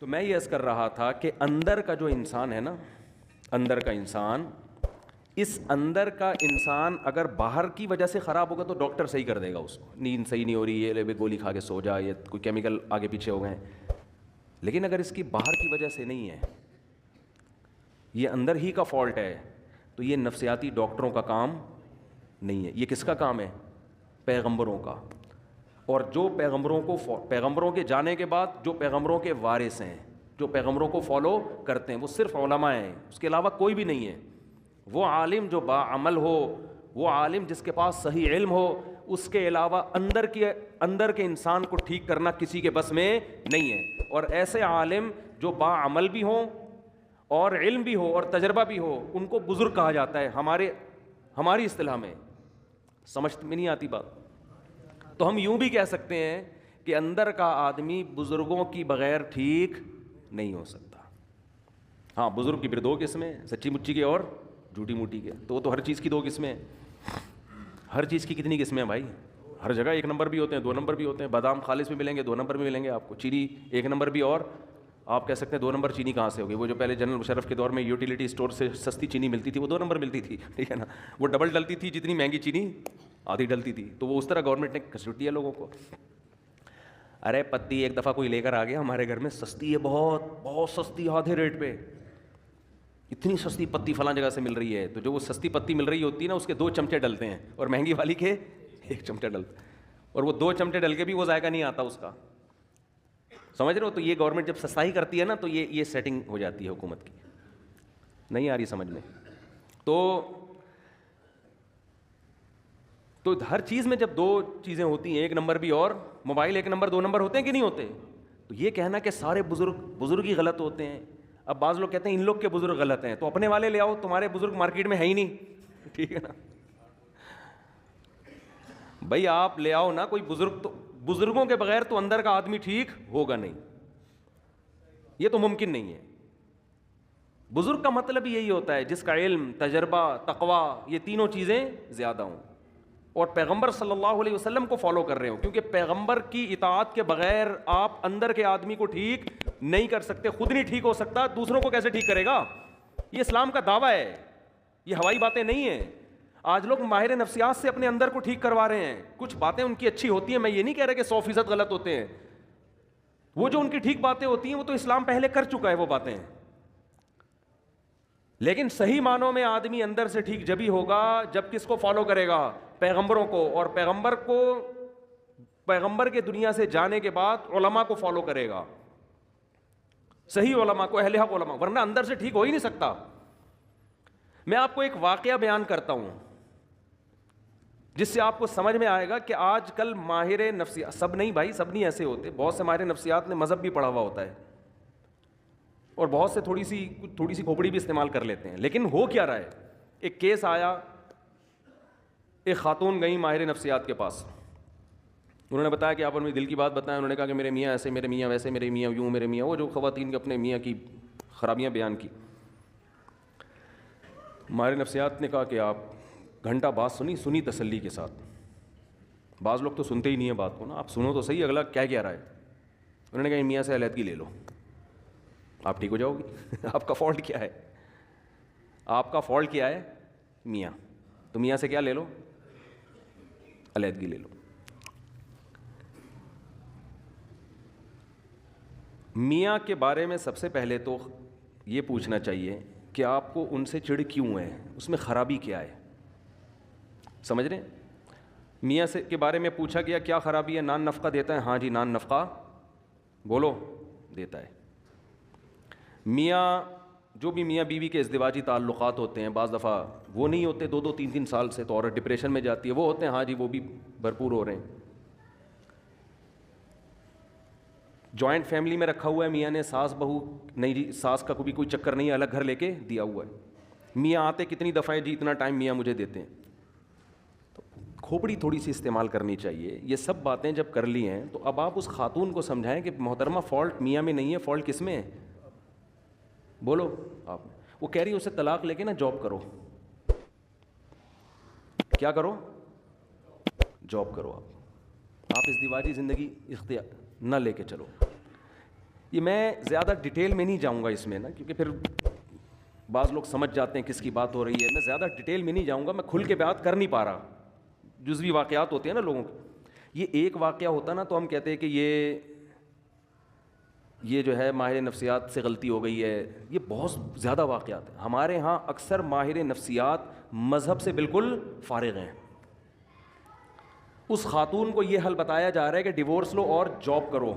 تو میں یہ عرض کر رہا تھا کہ اندر کا جو انسان ہے نا، اندر کا انسان، اس اندر کا انسان اگر باہر کی وجہ سے خراب ہوگا تو ڈاکٹر صحیح کر دے گا اس کو، نیند صحیح نہیں ہو رہی ہے، لے گولی کھا کے سو جا، یا کوئی کیمیکل آگے پیچھے ہو گئے ہیں. لیکن اگر اس کی باہر کی وجہ سے نہیں ہے، یہ اندر ہی کا فالٹ ہے، تو یہ نفسیاتی ڈاکٹروں کا کام نہیں ہے. یہ کس کا کام ہے؟ پیغمبروں کا. اور جو پیغمبروں کے جانے کے بعد جو پیغمبروں کے وارث ہیں، جو پیغمبروں کو فالو کرتے ہیں، وہ صرف علماء ہیں، اس کے علاوہ کوئی بھی نہیں ہے. وہ عالم جو باعمل ہو، وہ عالم جس کے پاس صحیح علم ہو، اس کے علاوہ اندر کے انسان کو ٹھیک کرنا کسی کے بس میں نہیں ہے. اور ایسے عالم جو باعمل بھی ہوں اور علم بھی ہو اور تجربہ بھی ہو، ان کو بزرگ کہا جاتا ہے ہماری اصطلاح میں. سمجھ میں نہیں آتی بات؟ تو ہم یوں بھی کہہ سکتے ہیں کہ اندر کا آدمی بزرگوں کی بغیر ٹھیک نہیں ہو سکتا. ہاں، بزرگ کی پھر دو قسمیں، سچی مچی کے اور جھوٹی موٹی کے. تو وہ تو ہر چیز کی دو قسمیں ہیں. ہر چیز کی کتنی قسمیں ہیں بھائی؟ ہر جگہ ایک نمبر بھی ہوتے ہیں، دو نمبر بھی ہوتے ہیں. بادام خالص بھی ملیں گے، دو نمبر بھی ملیں گے آپ کو. چینی ایک نمبر بھی، اور آپ کہہ سکتے ہیں دو نمبر چینی کہاں سے ہوگی؟ وہ جو پہلے جنرل مشرف کے دور میں یوٹیلیٹی اسٹور سے سستی چینی ملتی تھی، وہ 2 نمبر ملتی تھی، ٹھیک ہے نا. وہ ڈبل ڈلتی تھی، جتنی مہنگی چینی آدھی ڈلتی تھی. تو وہ اس طرح گورنمنٹ نے کھسوٹ دیا لوگوں کو. ارے پتی ایک دفعہ کوئی لے کر آ گیا ہمارے گھر میں، سستی ہے، بہت بہت سستی، آدھے ریٹ پہ. اتنی سستی پتی فلاں جگہ سے مل رہی ہے. تو جو وہ سستی پتی مل رہی ہوتی ہے نا، اس کے 2 چمچے ڈلتے ہیں، اور مہنگی والی کے 1 چمچہ ڈلتا ہے. اور وہ 2 چمچے ڈل کے بھی وہ ذائقہ نہیں آتا اس کا. سمجھ رہے ہو؟ تو یہ گورنمنٹ جب سستائی کرتی ہے نا، تو یہ سیٹنگ ہو جاتی ہے حکومت کی. نہیں آ رہی سمجھ میں؟ تو ہر چیز میں جب 2 چیزیں ہوتی ہیں، 1 نمبر بھی اور موبائل 1 نمبر 2 نمبر ہوتے ہیں کہ نہیں ہوتے؟ تو یہ کہنا کہ سارے بزرگ ہی غلط ہوتے ہیں. اب بعض لوگ کہتے ہیں ان لوگ کے بزرگ غلط ہیں، تو اپنے والے لے آؤ، تمہارے بزرگ مارکیٹ میں ہے ہی نہیں، ٹھیک ہے نا. بھائی آپ لے آؤ نا کوئی بزرگ، تو بزرگوں کے بغیر تو اندر کا آدمی ٹھیک ہوگا نہیں، یہ تو ممکن نہیں ہے. بزرگ کا مطلب یہی ہوتا ہے جس کا علم، تجربہ، تقوی، یہ تینوں چیزیں زیادہ ہوں، اور پیغمبر صلی اللہ علیہ وسلم کو فالو کر رہے ہوں. کیونکہ پیغمبر کی اطاعت کے بغیر آپ اندر کے آدمی کو ٹھیک نہیں کر سکتے. خود نہیں ٹھیک ہو سکتا، دوسروں کو کیسے ٹھیک کرے گا؟ یہ اسلام کا دعویٰ ہے، یہ ہوائی باتیں نہیں ہیں. آج لوگ ماہر نفسیات سے اپنے اندر کو ٹھیک کروا رہے ہیں. کچھ باتیں ان کی اچھی ہوتی ہیں، میں یہ نہیں کہہ رہا کہ 100% غلط ہوتے ہیں. وہ جو ان کی ٹھیک باتیں ہوتی ہیں وہ تو اسلام پہلے کر چکا ہے وہ باتیں. لیکن صحیح معنوں میں آدمی اندر سے ٹھیک جبھی ہوگا جب کس کو فالو کرے گا؟ پیغمبروں کو. اور پیغمبر کے دنیا سے جانے کے بعد علماء کو فالو کرے گا، صحیح علماء کو، اہل حق علماء، ورنہ اندر سے ٹھیک ہو ہی نہیں سکتا. میں آپ کو ایک واقعہ بیان کرتا ہوں جس سے آپ کو سمجھ میں آئے گا کہ آج کل ماہر نفسیات، سب نہیں بھائی، سب نہیں ایسے ہوتے. بہت سے ماہر نفسیات نے مذہب بھی پڑھا ہوا ہوتا ہے، اور بہت سے تھوڑی سی کھوپڑی بھی استعمال کر لیتے ہیں. لیکن ہو کیا رہا ہے؟ ایک کیس آیا، ایک خاتون گئی ماہر نفسیات کے پاس. انہوں نے بتایا کہ آپ اپنے دل کی بات بتائیں. انہوں نے کہا کہ میرے میاں ایسے، میرے میاں ویسے، میرے میاں یوں، میرے میاں وہ، جو خواتین کے اپنے میاں کی خرابیاں بیان کی. ماہر نفسیات نے کہا کہ آپ گھنٹہ بات سنی تسلی کے ساتھ. بعض لوگ تو سنتے ہی نہیں ہیں بات کو نا، آپ سنو تو صحیح اگلا کیا کہہ رہا ہے. انہوں نے کہا میاں سے علیحدگی لے لو، آپ ٹھیک ہو جاؤ گی. آپ کا فالٹ کیا ہے؟ آپ کا فالٹ کیا ہے؟ میاں. تو میاں سے کیا لے لو؟ علیحدگی لے لو. میاں کے بارے میں سب سے پہلے تو یہ پوچھنا چاہیے کہ آپ کو ان سے چڑ کیوں ہے، اس میں خرابی کیا ہے. سمجھ رہے ہیں؟ میاں سے کے بارے میں پوچھا گیا کیا خرابی ہے؟ نان نفقہ دیتا ہے؟ ہاں جی نان نفقہ بولو دیتا ہے. میاں، جو بھی میاں بیوی کے ازدواجی تعلقات ہوتے ہیں، بعض دفعہ وہ نہیں ہوتے 2-3 سال سے، تو عورت ڈپریشن میں جاتی ہے. وہ ہوتے ہیں؟ ہاں جی وہ بھی بھرپور ہو رہے ہیں. جوائنٹ فیملی میں رکھا ہوا ہے میاں نے، ساس بہو نہیں جی، ساس کا کوئی چکر نہیں ہے، الگ گھر لے کے دیا ہوا ہے. میاں آتے کتنی دفعہ ہے جی، اتنا ٹائم میاں مجھے دیتے ہیں. تو کھوپڑی تھوڑی سی استعمال کرنی چاہیے. یہ سب باتیں جب کر لی ہیں تو اب آپ اس خاتون کو سمجھائیں کہ محترمہ فالٹ میاں میں نہیں ہے، فالٹ کس میں ہے؟ بولو آپ. وہ کہہ رہی ہے اسے طلاق لے کے نا جاب کرو. کیا کرو؟ جاب کرو. آپ ازدواجی زندگی اختیار نہ لے کے چلو. یہ میں زیادہ ڈیٹیل میں نہیں جاؤں گا اس میں نا، کیونکہ پھر بعض لوگ سمجھ جاتے ہیں کس کی بات ہو رہی ہے. میں زیادہ ڈیٹیل میں نہیں جاؤں گا، میں کھل کے بات کر نہیں پا رہا. جزوی واقعات ہوتے ہیں نا لوگوں کے. یہ ایک واقعہ ہوتا نا تو ہم کہتے ہیں کہ یہ جو ہے ماہر نفسیات سے غلطی ہو گئی ہے. یہ بہت زیادہ واقعات ہیں. ہمارے ہاں اکثر ماہر نفسیات مذہب سے بالکل فارغ ہیں. اس خاتون کو یہ حل بتایا جا رہا ہے کہ ڈیورس لو اور جاب کرو.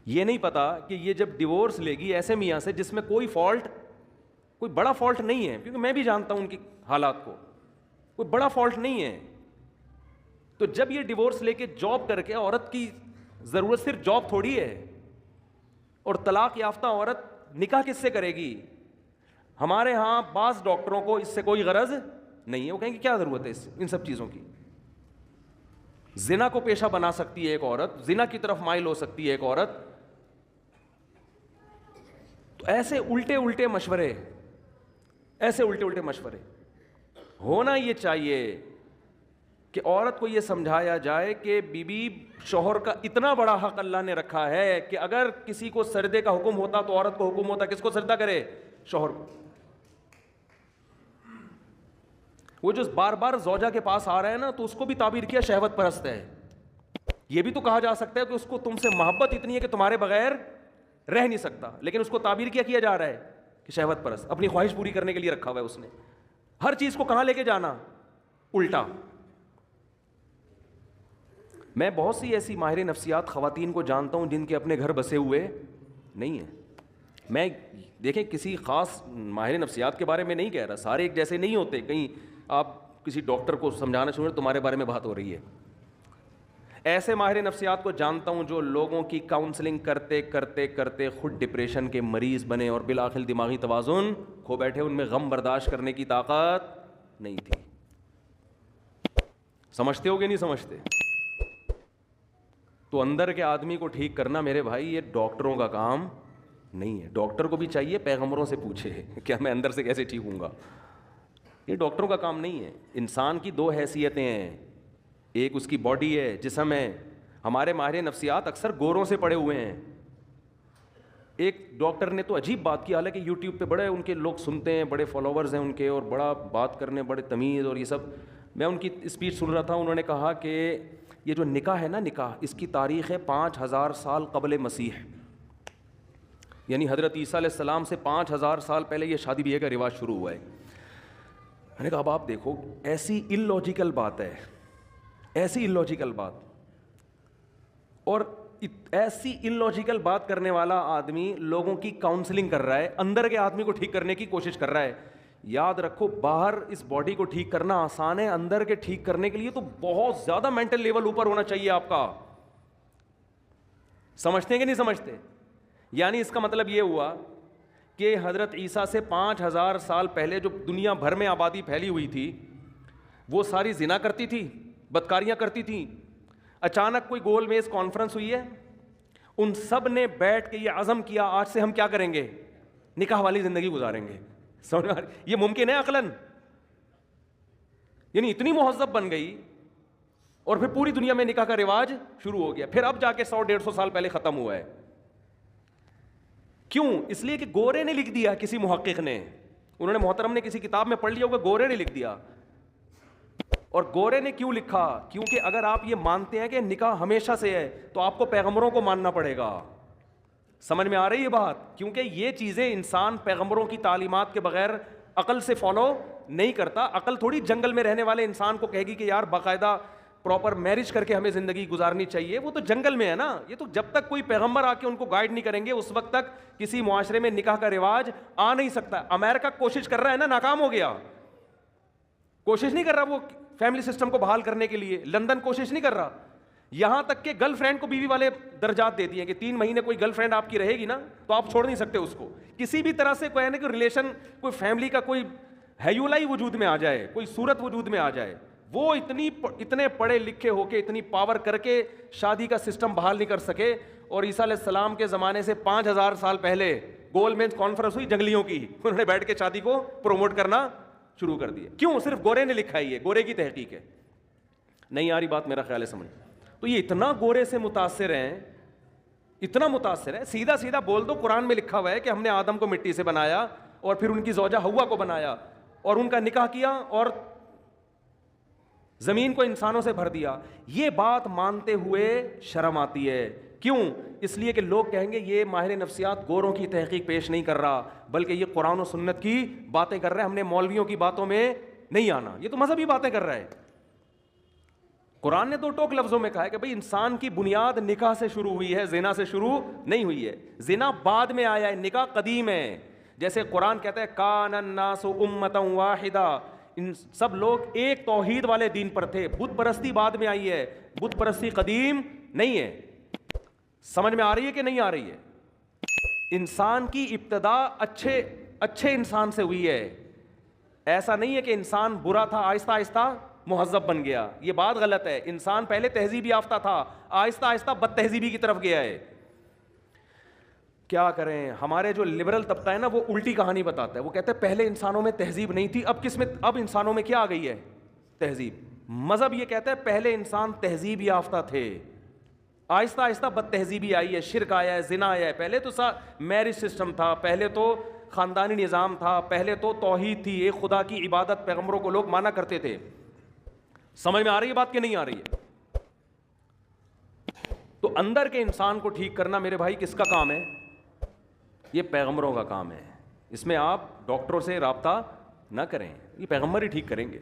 یہ نہیں پتا کہ یہ جب ڈیورس لے گی ایسے میاں سے جس میں کوئی بڑا فالٹ نہیں ہے، کیونکہ میں بھی جانتا ہوں ان کی حالات کو، کوئی بڑا فالٹ نہیں ہے. تو جب یہ ڈیورس لے کے جاب کر کے، عورت کی ضرورت صرف جاب تھوڑی ہے، اور طلاق یافتہ عورت نکاح کس سے کرے گی؟ ہمارے ہاں بعض ڈاکٹروں کو اس سے کوئی غرض نہیں ہے. وہ کہیں گے کیا ضرورت ہے ان سب چیزوں کی؟ زنا کو پیشہ بنا سکتی ہے ایک عورت، زنا کی طرف مائل ہو سکتی ہے ایک عورت. تو ایسے الٹے مشورے ہونا یہ چاہیے کہ عورت کو یہ سمجھایا جائے کہ بیوی شوہر کا اتنا بڑا حق اللہ نے رکھا ہے کہ اگر کسی کو سردے کا حکم ہوتا تو عورت کو حکم ہوتا کس کو سردہ کرے؟ شوہر کو. وہ جو بار بار زوجہ کے پاس آ رہا ہے نا، تو اس کو بھی تعبیر کیا شہوت پرست ہے. یہ بھی تو کہا جا سکتا ہے کہ اس کو تم سے محبت اتنی ہے کہ تمہارے بغیر رہ نہیں سکتا، لیکن اس کو تعبیر کیا جا رہا ہے کہ شہوت پرست. اپنی خواہش پوری کرنے کے لیے رکھا ہوا ہے اس نے. ہر چیز کو کہاں لے کے جانا؟ الٹا. میں بہت سی ایسی ماہر نفسیات خواتین کو جانتا ہوں جن کے اپنے گھر بسے ہوئے نہیں ہیں. میں دیکھیں کسی خاص ماہر نفسیات کے بارے میں نہیں کہہ رہا، سارے ایک جیسے نہیں ہوتے. کہیں آپ کسی ڈاکٹر کو سمجھانا شروع تمہارے بارے میں بات ہو رہی ہے. ایسے ماہر نفسیات کو جانتا ہوں جو لوگوں کی کاؤنسلنگ کرتے کرتے کرتے خود ڈپریشن کے مریض بنے اور بالآخر دماغی توازن کھو بیٹھے. ان میں غم برداشت کرنے کی طاقت نہیں تھی. سمجھتے ہو کہ نہیں سمجھتے؟ تو اندر کے آدمی کو ٹھیک کرنا میرے بھائی یہ ڈاکٹروں کا کام نہیں ہے. ڈاکٹر کو بھی چاہیے پیغمبروں سے پوچھے کیا میں اندر سے کیسے ٹھیک ہوں گا. یہ ڈاکٹروں کا کام نہیں ہے. انسان کی دو حیثیتیں ہیں، ایک اس کی باڈی ہے، جسم ہے. ہمارے ماہر نفسیات اکثر گوروں سے پڑے ہوئے ہیں. ایک ڈاکٹر نے تو عجیب بات کی، حالانکہ یوٹیوب پہ بڑے ان کے لوگ سنتے ہیں، بڑے فالوورز ہیں ان کے، اور بڑا بات کرنے، بڑے تمیز اور یہ سب. میں ان کی اسپیچ سن رہا تھا. انہوں نے کہا کہ یہ جو نکاح ہے نا، نکاح اس کی تاریخ ہے 5000 سال قبل مسیح، یعنی حضرت عیسیٰ علیہ السلام سے 5000 سال پہلے یہ شادی بیاہ کا رواج شروع ہوا ہے. میں نے کہا اب آپ دیکھو، ایسی اللاجیکل بات ہے، ایسی اللاجیکل بات، اور ایسی اللاجیکل بات کرنے والا آدمی لوگوں کی کاؤنسلنگ کر رہا ہے، اندر کے آدمی کو ٹھیک کرنے کی کوشش کر رہا ہے. یاد رکھو، باہر اس باڈی کو ٹھیک کرنا آسان ہے، اندر کے ٹھیک کرنے کے لیے تو بہت زیادہ مینٹل لیول اوپر ہونا چاہیے آپ کا. سمجھتے ہیں کہ نہیں سمجھتے؟ یعنی اس کا مطلب یہ ہوا کہ حضرت عیسیٰ سے 5000 سال پہلے جو دنیا بھر میں آبادی پھیلی ہوئی تھی وہ ساری زنا کرتی تھی، بدکاریاں کرتی تھیں. اچانک کوئی گول میز کانفرنس ہوئی ہے، ان سب نے بیٹھ کے یہ عزم کیا آج سے ہم کیا کریں گے؟ نکاح والی زندگی گزاریں گے. یہ ممکن ہے عقلاً؟ یعنی اتنی مہذب بن گئی اور پھر پوری دنیا میں نکاح کا رواج شروع ہو گیا. پھر اب جا کے 100-150 سال پہلے ختم ہوا ہے. کیوں؟ اس لیے کہ گورے نے لکھ دیا، کسی محقق نے، انہوں نے محترم نے کسی کتاب میں پڑھ لیا ہوگا، گورے نے لکھ دیا. اور گورے نے کیوں لکھا؟ کیونکہ اگر آپ یہ مانتے ہیں کہ نکاح ہمیشہ سے ہے تو آپ کو پیغمبروں کو ماننا پڑے گا. سمجھ میں آ رہی ہے بات؟ کیونکہ یہ چیزیں انسان پیغمبروں کی تعلیمات کے بغیر عقل سے فالو نہیں کرتا. عقل تھوڑی جنگل میں رہنے والے انسان کو کہے گی کہ یار باقاعدہ پراپر میرج کر کے ہمیں زندگی گزارنی چاہیے. وہ تو جنگل میں ہے نا. یہ تو جب تک کوئی پیغمبر آ کے ان کو گائیڈ نہیں کریں گے اس وقت تک کسی معاشرے میں نکاح کا رواج آ نہیں سکتا. امریکہ کوشش کر رہا ہے نا، ناکام ہو گیا. کوشش نہیں کر رہا وہ فیملی سسٹم کو بحال کرنے کے لیے. لندن کوشش نہیں کر رہا. یہاں تک کہ گرل فرینڈ کو بیوی والے درجات دے دیے کہ 3 مہینے کوئی گرل فرینڈ آپ کی رہے گی نا تو آپ چھوڑ نہیں سکتے اس کو. کسی بھی طرح سے کوئی ریلیشن، کوئی فیملی کا کوئی ہیولائی وجود میں آ جائے، کوئی صورت وجود میں آ جائے، وہ اتنے پڑھے لکھے ہو کے اتنی پاور کر کے شادی کا سسٹم بحال نہیں کر سکے. اور عیسیٰ علیہ السلام کے زمانے سے 5000 سال پہلے گول میز کانفرنس ہوئی جنگلیوں کی، انہوں نے بیٹھ کے شادی کو پروموٹ کرنا شروع کر دیا. کیوں؟ صرف گورے نے لکھا ہی ہے، گورے کی تحقیق ہے. نہیں آ رہی بات؟ میرا خیال ہے سمجھ. تو یہ اتنا گورے سے متاثر ہیں اتنا متاثر ہے. سیدھا سیدھا بول دو, قرآن میں لکھا ہوا ہے کہ ہم نے آدم کو مٹی سے بنایا اور پھر ان کی زوجہ حوا کو بنایا اور ان کا نکاح کیا اور زمین کو انسانوں سے بھر دیا. یہ بات مانتے ہوئے شرم آتی ہے. کیوں؟ اس لیے کہ لوگ کہیں گے یہ ماہر نفسیات گوروں کی تحقیق پیش نہیں کر رہا, بلکہ یہ قرآن و سنت کی باتیں کر رہا ہے, ہم نے مولویوں کی باتوں میں نہیں آنا, یہ تو مذہبی باتیں کر رہا ہے. قرآن نے دو ٹوک لفظوں میں کہا ہے کہ بھئی انسان کی بنیاد نکاح سے شروع ہوئی ہے, زنا سے شروع نہیں ہوئی ہے. زنا بعد میں آیا ہے, نکاح قدیم ہے. جیسے قرآن کہتا ہے کان الناس امتا واحدہ, ان سب لوگ ایک توحید والے دین پر تھے. بت پرستی بعد میں آئی ہے, بت پرستی قدیم نہیں ہے. سمجھ میں آ رہی ہے کہ نہیں آ رہی ہے؟ انسان کی ابتدا اچھے انسان سے ہوئی ہے. ایسا نہیں ہے کہ انسان برا تھا, آہستہ آہستہ مہذب بن گیا. یہ بات غلط ہے. انسان پہلے تہذیب یافتہ تھا, آہستہ آہستہ بد تہذیبی کی طرف گیا ہے. کیا کریں, ہمارے جو لبرل طبقہ ہے نا وہ الٹی کہانی بتاتا ہے. وہ کہتے ہیں پہلے انسانوں میں تہذیب نہیں تھی, اب انسانوں میں کیا آ گئی ہے؟ تہذیب. مذہب یہ کہتا ہے پہلے انسان تہذیب یافتہ تھے, آہستہ آہستہ بد تہذیبی آئی ہے, شرک آیا ہے, زنا آیا ہے. پہلے تو میرج سسٹم تھا, پہلے تو خاندانی نظام تھا, پہلے تو توحید تھی, ایک خدا کی عبادت پیغمبروں کو لوگ مانا کرتے تھے. سمجھ میں آ رہی ہے بات کہ نہیں آ رہی ہے؟ تو اندر کے انسان کو ٹھیک کرنا میرے بھائی کس کا کام ہے؟ یہ پیغمبروں کا کام ہے. اس میں آپ ڈاکٹروں سے رابطہ نہ کریں, یہ پیغمبر ہی ٹھیک کریں گے.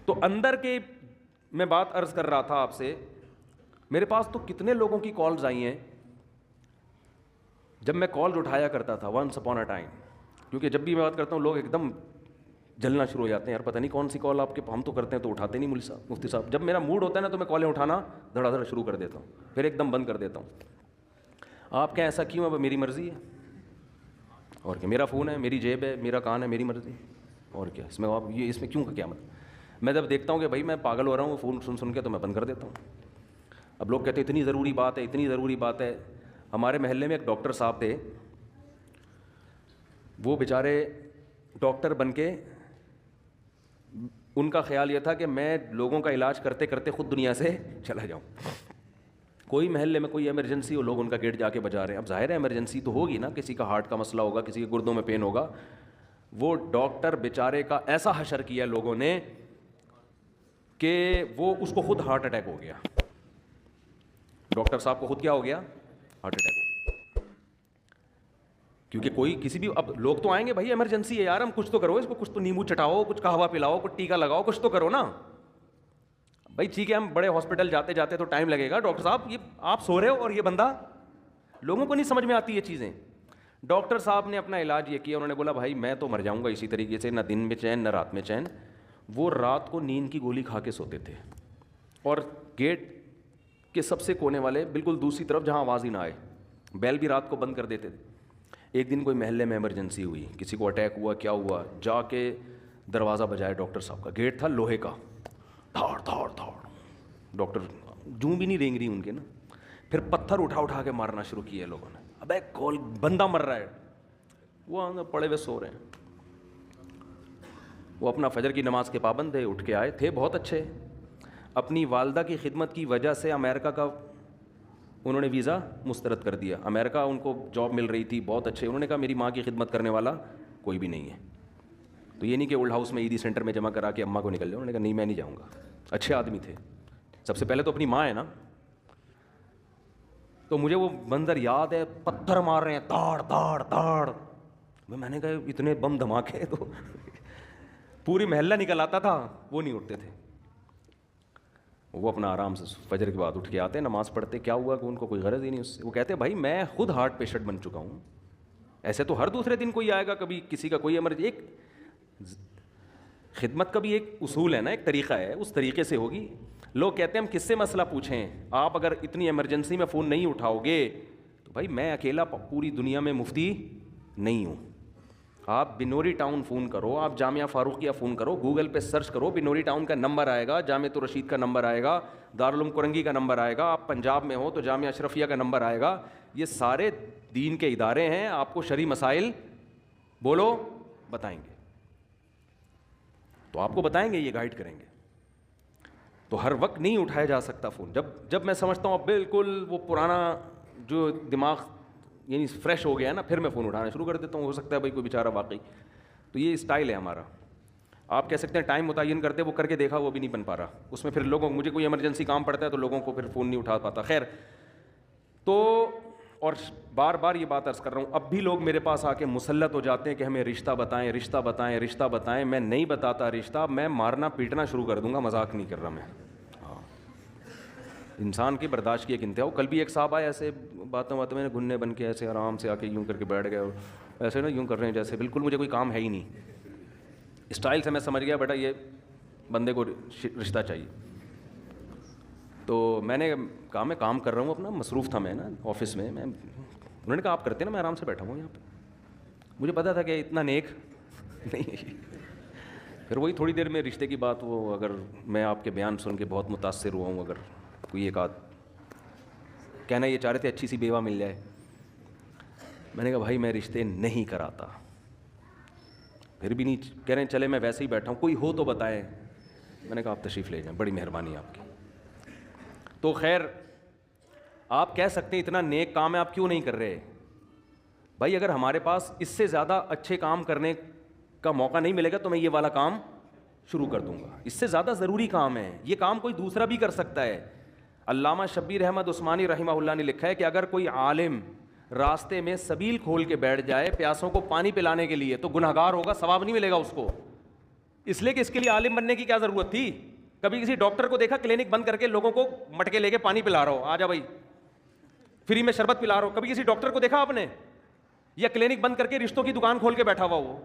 تو اندر کے میں بات عرض کر رہا تھا آپ سے, میرے پاس تو کتنے لوگوں کی کالز آئی ہیں. جب میں کالز اٹھایا کرتا تھا ونس اپون اے ٹائم, کیونکہ جب بھی میں بات کرتا ہوں لوگ ایک دم جلنا شروع ہو جاتے ہیں, یار پتہ نہیں کون سی کال آپ کے, ہم تو کرتے ہیں تو اٹھاتے نہیں مفتی صاحب. جب میرا موڈ ہوتا ہے نا تو میں کالیں اٹھانا دھڑا دھڑ شروع کر دیتا ہوں, پھر ایک دم بند کر دیتا ہوں. آپ کیا ایسا کیوں ہے؟ میری مرضی ہے. اور کیا, میرا فون ہے, میری جیب ہے, میرا کان ہے, میری مرضی. اور کیا اس میں آپ اس میں کیوں کا کیا مطلب؟ میں جب دیکھتا ہوں کہ بھائی میں پاگل ہو رہا ہوں فون سن کے, تو میں بند کر دیتا ہوں. اب لوگ کہتے ہیں اتنی ضروری بات ہے, اتنی ضروری بات ہے. ہمارے محلے میں ایک ڈاکٹر صاحب تھے, وہ بیچارے ڈاکٹر بن کے ان کا خیال یہ تھا کہ میں لوگوں کا علاج کرتے کرتے خود دنیا سے چلا جاؤں. کوئی محلے میں کوئی ایمرجنسی ہو, لوگ ان کا گیٹ جا کے بجا رہے ہیں. اب ظاہر ہے ایمرجنسی تو ہوگی نا, کسی کا ہارٹ کا مسئلہ ہوگا, کسی کے گردوں میں پین ہوگا. وہ ڈاکٹر بیچارے کا ایسا حشر کیا لوگوں نے کہ وہ اس کو خود ہارٹ اٹیک ہو گیا. ڈاکٹر صاحب کو خود کیا ہو گیا؟ ہارٹ اٹیک ہو گیا. کیونکہ کوئی کسی بھی, اب لوگ تو آئیں گے بھائی ایمرجنسی ہے یار, ہم کچھ تو کرو اس کو, کچھ تو نیمبو چٹاؤ, کچھ قہوہ پلاؤ, کچھ ٹیکا لگاؤ, کچھ تو کرو نا بھائی. ٹھیک ہے ہم بڑے ہاسپٹل جاتے جاتے تو ٹائم لگے گا, ڈاکٹر صاحب یہ آپ سو رہے ہو اور یہ بندہ, لوگوں کو نہیں سمجھ میں آتی یہ چیزیں. ڈاکٹر صاحب نے اپنا علاج یہ کیا, انہوں نے بولا بھائی میں تو مر جاؤں گا اسی طریقے سے, نہ دن میں چین نہ رات میں چین. وہ رات کو نیند کی گولی کھا کے سوتے تھے, اور گیٹ کے سب سے کونے والے بالکل دوسری طرف جہاں آواز ہی نہ آئے, بیل بھی رات کو بند کر دیتے تھے. ایک دن کوئی محلے میں ایمرجنسی ہوئی, کسی کو اٹیک ہوا, کیا ہوا, جا کے دروازہ بجایا ڈاکٹر صاحب کا. گیٹ تھا لوہے کا, دھاڑ دھاڑ دھاڑ, ڈاکٹر جوں بھی نہیں رینگ رہی ان کے نا. پھر پتھر اٹھا کے مارنا شروع کیا لوگوں نے. ابے کول بندہ مر رہا ہے, وہ اندر پڑے ہوئے سو رہے ہیں. وہ اپنا فجر کی نماز کے پابند تھے, اٹھ کے آئے تھے بہت اچھے. اپنی والدہ کی خدمت کی وجہ سے امریکہ کا انہوں نے ویزا مسترد کر دیا. امریکہ ان کو جاب مل رہی تھی بہت اچھے. انہوں نے کہا میری ماں کی خدمت کرنے والا کوئی بھی نہیں ہے. تو یہ نہیں کہ اولڈ ہاؤس میں ایدی سینٹر میں جمع کرا کے اماں کو نکل جاؤ. انہوں نے کہا نہیں میں نہیں جاؤں گا. اچھے آدمی تھے. سب سے پہلے تو اپنی ماں ہے نا. تو مجھے وہ منظر یاد ہے, پتھر مار رہے ہیں داڑ داڑ داڑ. میں نے کہا اتنے بم دھماکے تو پوری محلہ نکل آتا تھا, وہ نہیں اٹھتے تھے. وہ اپنا آرام سے فجر کے بعد اٹھ کے آتے, نماز پڑھتے. کیا ہوا کہ ان کو کوئی غرض ہی نہیں اس سے. وہ کہتے بھائی میں خود ہارٹ پیشنٹ بن چکا ہوں, ایسے تو ہر دوسرے دن کوئی آئے گا, کبھی کسی کا کوئی ایمرجنسی. ایک خدمت کا بھی ایک اصول ہے نا, ایک طریقہ ہے, اس طریقے سے ہوگی. لوگ کہتے ہیں ہم کس سے مسئلہ پوچھیں, آپ اگر اتنی ایمرجنسی میں فون نہیں اٹھاؤ گے تو بھائی میں اکیلا پوری دنیا میں مفتی نہیں ہوں. آپ بنوری ٹاؤن فون کرو, آپ جامعہ فاروقیہ فون کرو, گوگل پہ سرچ کرو, بنوری ٹاؤن کا نمبر آئے گا, جامعہ رشید کا نمبر آئے گا, دارالعلوم کرنگی کا نمبر آئے گا. آپ پنجاب میں ہو تو جامعہ اشرفیہ کا نمبر آئے گا. یہ سارے دین کے ادارے ہیں, آپ کو شرعی مسائل بولو بتائیں گے, تو آپ کو بتائیں گے, یہ گائیڈ کریں گے. تو ہر وقت نہیں اٹھایا جا سکتا فون. جب میں سمجھتا ہوں اب بالکل وہ پرانا جو دماغ یعنی فریش ہو گیا نا, پھر میں فون اٹھانا شروع کر دیتا ہوں. ہو سکتا ہے بھائی کوئی بیچارہ واقعی, تو یہ اسٹائل ہے ہمارا. آپ کہہ سکتے ہیں ٹائم متعین کرتے, وہ کر کے دیکھا وہ بھی نہیں بن پا رہا. اس میں پھر لوگوں, مجھے کوئی ایمرجنسی کام پڑتا ہے تو لوگوں کو پھر فون نہیں اٹھا پاتا. خیر, تو اور بار بار یہ بات عرض کر رہا ہوں, اب بھی لوگ میرے پاس آ کے مسلط ہو جاتے ہیں کہ ہمیں رشتہ بتائیں, رشتہ بتائیں, رشتہ بتائیں. میں نہیں بتاتا رشتہ, میں مارنا پیٹنا شروع کر دوں گا. مذاق نہیں کر رہا میں. انسان کی برداشت کی ایک انتہا. کل بھی ایک صاحب آئے ایسے باتوں میں نے گھننے بن کے ایسے آرام سے آ کے یوں کر کے بیٹھ گئے, اور ایسے نا یوں کر رہے ہیں جیسے بالکل مجھے کوئی کام ہے ہی نہیں. اسٹائل سے میں سمجھ گیا بیٹا یہ بندے کو رشتہ چاہیے. تو میں نے کہا میں کام کر رہا ہوں اپنا, مصروف تھا میں نا آفس میں. انہوں نے کہا آپ کرتے نا, میں آرام سے بیٹھا ہوں یہاں پہ. مجھے پتا تھا کہ اتنا نیک نہیں. پھر وہی تھوڑی دیر میں رشتے کی بات, وہ اگر میں آپ کے بیان سن کے بہت متاثر ہوا ہوں, اگر کوئی ایک آدھ کہنا یہ چاہ رہے تھے اچھی سی بیوہ مل جائے, میں نے کہا بھائی میں رشتے نہیں کراتا. پھر بھی نہیں کہہ رہے ہیں چلے میں ویسے ہی بیٹھا ہوں, کوئی ہو تو بتائیں. میں نے کہا آپ تشریف لے جائیں, بڑی مہربانی آپ کی. تو خیر, آپ کہہ سکتے ہیں اتنا نیک کام ہے آپ کیوں نہیں کر رہے. بھائی اگر ہمارے پاس اس سے زیادہ اچھے کام کرنے کا موقع نہیں ملے گا تو میں یہ والا کام شروع کر دوں گا. اس سے زیادہ ضروری کام ہے, یہ کام کوئی دوسرا بھی کر سکتا ہے. علامہ شبیر احمد عثمانی رحمہ اللہ نے لکھا ہے کہ اگر کوئی عالم راستے میں سبیل کھول کے بیٹھ جائے پیاسوں کو پانی پلانے کے لیے تو گنہگار ہوگا, ثواب نہیں ملے گا اس کو. اس لیے کہ اس کے لیے عالم بننے کی کیا ضرورت تھی. کبھی کسی ڈاکٹر کو دیکھا کلینک بند کر کے لوگوں کو مٹکے لے کے پانی پلا رہا ہو, آ جا بھائی فری میں شربت پلا رہا ہو. کبھی کسی ڈاکٹر کو دیکھا آپ نے, یا کلینک بند کر کے رشتوں کی دکان کھول کے بیٹھا ہوا ہو.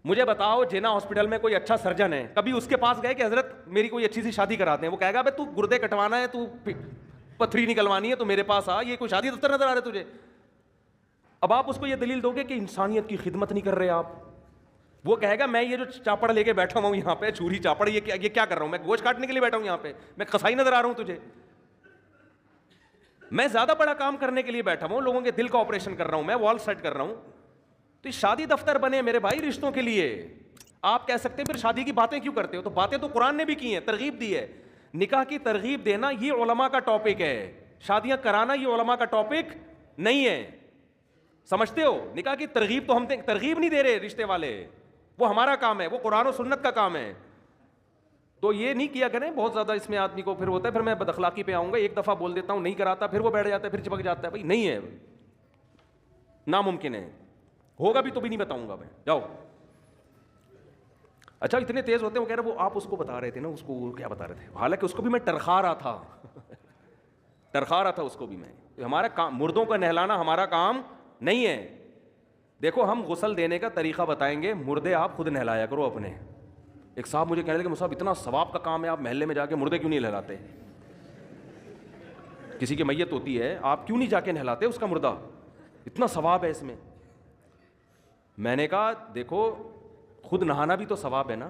مجھے بتاؤ جینا ہاسپٹل میں کوئی اچھا سرجن ہے, کبھی اس کے پاس گئے کہ حضرت میری کوئی اچھی سی شادی کراتے ہیں؟ وہ کہے گا بھائی تو گردے کٹوانا ہے, تو پتھری نکلوانی ہے, تو میرے پاس آ, یہ کوئی شادی دفتر نظر آ رہا ہے تجھے؟ اب آپ اس کو یہ دلیل دو گے کہ انسانیت کی خدمت نہیں کر رہے آپ. وہ کہے گا میں یہ جو چاپڑ لے کے بیٹھا ہوں یہاں پہ, چھری چاپڑ, یہ کیا کر رہا ہوں میں؟ گوشت کاٹنے کے لیے بیٹھا ہوں یہاں پہ, میں قصائی نظر آ رہا ہوں تجھے؟ میں زیادہ بڑا کام کرنے کے لیے بیٹھا ہوں, لوگوں کے دل کا آپریشن کر رہا ہوں, میں وال سیٹ کر رہا ہوں. تو یہ شادی دفتر بنے میرے بھائی رشتوں کے لیے. آپ کہہ سکتے ہیں پھر شادی کی باتیں کیوں کرتے ہو؟ تو باتیں تو قرآن نے بھی کی ہیں, ترغیب دی ہے. نکاح کی ترغیب دینا یہ علماء کا ٹاپک ہے, شادیاں کرانا یہ علماء کا ٹاپک نہیں ہے. سمجھتے ہو؟ نکاح کی ترغیب تو ہم ترغیب نہیں دے رہے رشتے والے, وہ ہمارا کام ہے, وہ قرآن و سنت کا کام ہے. تو یہ نہیں کیا کریں بہت زیادہ, اس میں آدمی کو پھر ہوتا ہے پھر میں بد اخلاقی پہ آؤں گا, ایک دفعہ بول دیتا ہوں نہیں کراتا, پھر وہ بیٹھ جاتا ہے, پھر چپک جاتا ہے. بھائی نہیں ہے, ناممکن ہے, ہوگا بھی تو بھی نہیں بتاؤں گا میں, جاؤ. اچھا اتنے تیز ہوتے ہیں, وہ کہہ رہے وہ آپ اس کو بتا رہے تھے نا, اس کو کیا بتا رہے تھے, حالانکہ اس کو بھی میں ٹرخا رہا تھا ٹرخا رہا تھا اس کو بھی میں. ہمارا کام مردوں کو نہلانا ہمارا کام نہیں ہے. دیکھو ہم غسل دینے کا طریقہ بتائیں گے, مردے آپ خود نہلایا کرو اپنے. ایک صاحب مجھے کہنے لگے کہ صاحب اتنا ثواب کا کام ہے, آپ محلے میں جا کے مردے کیوں نہیں نہلاتے؟ کسی کی میت ہوتی ہے, آپ کیوں نہیں جا کے نہلاتے اس کا مردہ؟ اتنا ثواب ہے اس میں. میں نے کہا دیکھو خود نہانا بھی تو ثواب ہے نا.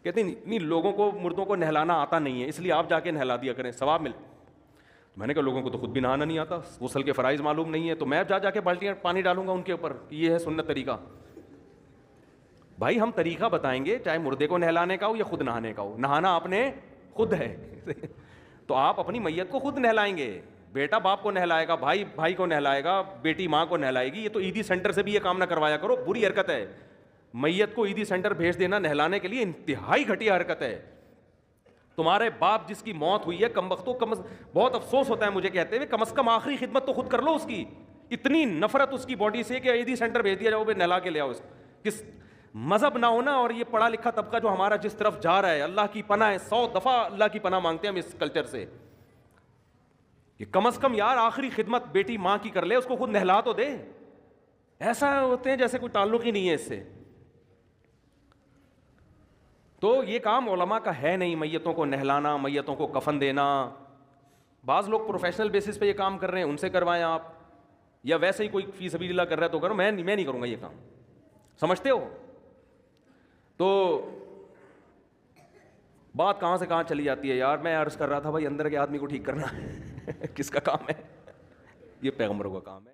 کہتے نہیں لوگوں کو مردوں کو نہلانا آتا نہیں ہے, اس لیے آپ جا کے نہلا دیا کریں, ثواب مل. میں نے کہا لوگوں کو تو خود بھی نہانا نہیں آتا, غسل کے فرائض معلوم نہیں ہے, تو میں جا کے بالٹیاں پانی ڈالوں گا ان کے اوپر, یہ ہے سنت طریقہ. بھائی ہم طریقہ بتائیں گے, چاہے مردے کو نہلانے کا ہو یا خود نہانے کا ہو. نہانا آپ نے خود ہے تو آپ اپنی میت کو خود نہلائیں گے. بیٹا باپ کو نہلائے گا, بھائی بھائی کو نہلائے گا, بیٹی ماں کو نہلائے گی. یہ تو عیدی سینٹر سے بھی یہ کام نہ کروایا کرو, بری حرکت ہے. میت کو عیدی سینٹر بھیج دینا نہلانے کے لیے انتہائی گھٹیا حرکت ہے. تمہارے باپ جس کی موت ہوئی ہے کمبختوں, بہت افسوس ہوتا ہے مجھے کہتے ہوئے, کم از کم آخری خدمت تو خود کر لو اس کی. اتنی نفرت اس کی باڈی سے کہ عیدی سینٹر بھیج دیا جاؤ, بے نہلا کے لے آؤ. کس مذہب نہ ہونا اور یہ پڑھا لکھا طبقہ جو ہمارا جس طرف جا رہا ہے, اللہ کی پناہ ہے, 100 دفعہ اللہ کی پناہ مانگتے ہیں ہم اس کلچر سے. کہ کم از کم یار آخری خدمت بیٹی ماں کی کر لے, اس کو خود نہلا تو دے. ایسا ہوتے ہیں جیسے کوئی تعلق ہی نہیں ہے اس سے. تو یہ کام علماء کا ہے نہیں, میتوں کو نہلانا, میتوں کو کفن دینا. بعض لوگ پروفیشنل بیسس پہ یہ کام کر رہے ہیں, ان سے کروائیں آپ, یا ویسے ہی کوئی فی سبیل اللہ کر رہا ہے تو کرو, میں نہیں کروں گا یہ کام. سمجھتے ہو؟ تو بات کہاں سے کہاں چلی جاتی ہے یار. میں عرض کر رہا تھا بھائی اندر کے آدمی کو ٹھیک کرنا کس کا کام ہے؟ یہ پیغمبروں کا کام ہے.